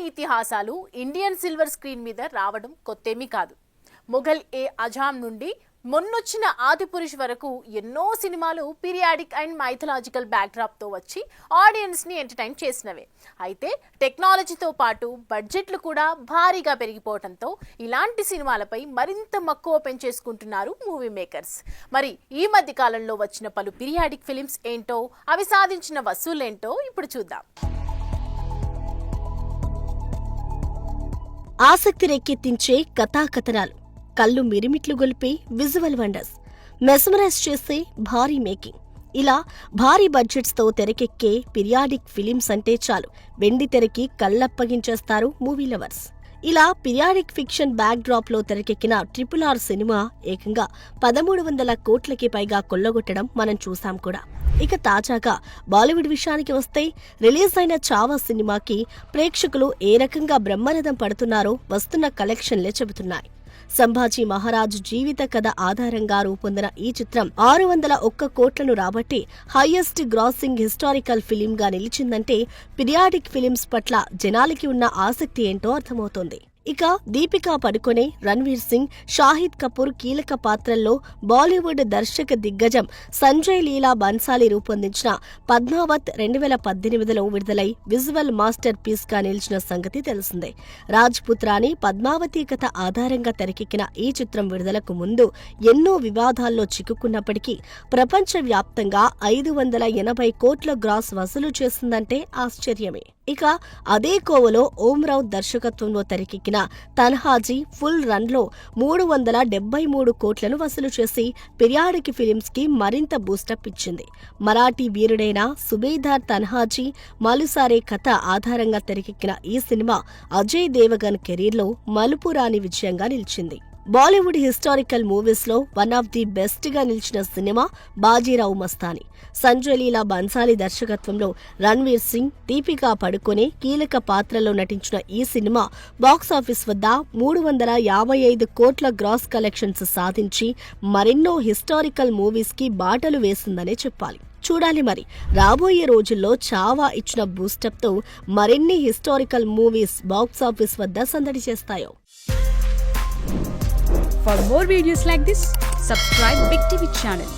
ఇతిహాసాలు Indian silver screen మీద రావడం కొత్తేమీ కాదు. మొఘల్ అజాం నుండి మొన్నొచ్చిన ఆదిపురుష్ వరకు ఎన్నో సినిమాలు పీరియాడిక్ అండ్ మైథలాజికల్ బ్యాక్డ్రాప్ తో వచ్చి ఆడియన్స్ ని ఎంటర్టైన్ చేసినవే. అయితే టెక్నాలజీతో పాటు బడ్జెట్లు కూడా భారీగా పెరిగిపోవడంతో ఇలాంటి సినిమాలపై మరింత మక్కువ పెంచేసుకుంటున్నారు మూవీ మేకర్స్. మరి ఈ మధ్య కాలంలో వచ్చిన పలు పీరియాడిక్ ఫిలిమ్స్ ఏంటో, అవి సాధించిన వసూలేంటో ఇప్పుడు చూద్దాం. ఆసక్తి రేకెత్తించే కథాకథనాలు, కళ్ళు మిరిమిట్లు గొలిపే విజువల్ వండర్స్, మెస్మరైజ్ చేసే భారీ మేకింగ్, ఇలా భారీ బడ్జెట్స్తో తెరకెక్కే పీరియాడిక్ ఫిలిమ్స్ అంటే చాలు వెండి తెరకి కళ్ళప్పగించేస్తారు మూవీ లవర్స్. ఇలా పీరియాడిక్ ఫిక్షన్ బ్యాక్ డ్రాప్ లో తెరకెక్కిన RRR సినిమా ఏకంగా 1300 కోట్లకి పైగా కొల్లగొట్టడం మనం చూసాం కూడా. ఇక తాజాగా బాలీవుడ్ విషయానికి వస్తే రిలీజ్ అయిన చావా సినిమాకి ప్రేక్షకులు ఏ రకంగా బ్రహ్మరథం పడుతున్నారో వస్తున్న కలెక్షన్లే చెబుతున్నాయి. సంభాజీ మహారాజ్ జీవిత కథ ఆధారంగా రూపొందిన ఈ చిత్రం 601 కోట్లను రాబట్టి హైయెస్ట్ గ్రాసింగ్ హిస్టారికల్ ఫిలిం గా నిలిచిందంటే పీరియాడిక్ ఫిలిమ్స్ పట్ల జనాలకి ఉన్న ఆసక్తి ఏంటో అర్థమవుతోంది. ఇక దీపికా పడుకొనే, రణ్వీర్ సింగ్, షాహిద్ కపూర్ కీలక పాత్రల్లో బాలీవుడ్ దర్శక దిగ్గజం సంజయ్ లీలా బన్సాలి రూపొందించిన పద్మావత్ 2018లో విడుదలై విజువల్ మాస్టర్ పీస్ గా నిలిచిన సంగతి తెలిసిందే. రాజ్ పుత్రాని పద్మావతి కథ ఆధారంగా తెరకెక్కిన ఈ చిత్రం విడుదలకు ముందు ఎన్నో వివాదాల్లో చిక్కుకున్నప్పటికీ ప్రపంచవ్యాప్తంగా 580 కోట్ల గ్రాస్ వసూలు చేసిందంటే ఆశ్చర్యమే. ఇక అదే కోవలో ఓంరావ్ దర్శకత్వంలో తెరకెక్కిన తన్హాజీ ఫుల్ రన్ లో 373 కోట్లను వసూలు చేసి పీరియాడిక్ ఫిలిమ్స్ కి మరింత బూస్టప్ ఇచ్చింది. మరాఠీ వీరుడైన సుబేదార్ తన్హాజీ మలుసారే కథ ఆధారంగా తెరకెక్కిన ఈ సినిమా అజయ్ దేవగన్ కెరీర్లో మలుపురాని విజయంగా నిలిచింది. బాలీవుడ్ హిస్టారికల్ మూవీస్ లో వన్ ఆఫ్ ది బెస్ట్ గా నిలిచిన సినిమా బాజీరావు మస్తానీ. సంజయ్ లీలా బన్సాలి దర్శకత్వంలో రణ్వీర్ సింగ్, దీపికా పడుకొనే కీలక పాత్రలో నటించిన ఈ సినిమా బాక్సాఫీస్ వద్ద 355 కోట్ల గ్రాస్ కలెక్షన్స్ సాధించి మరెన్నో హిస్టారికల్ మూవీస్ కి బాటలు వేసిందనే చెప్పాలి. చూడాలి మరి రాబోయే రోజుల్లో చావా ఇచ్చిన బూస్టప్ తో మరిన్ని హిస్టారికల్ మూవీస్ బాక్సాఫీస్ వద్ద సందడి చేస్తాయో. For more videos like this, subscribe Big TV channel.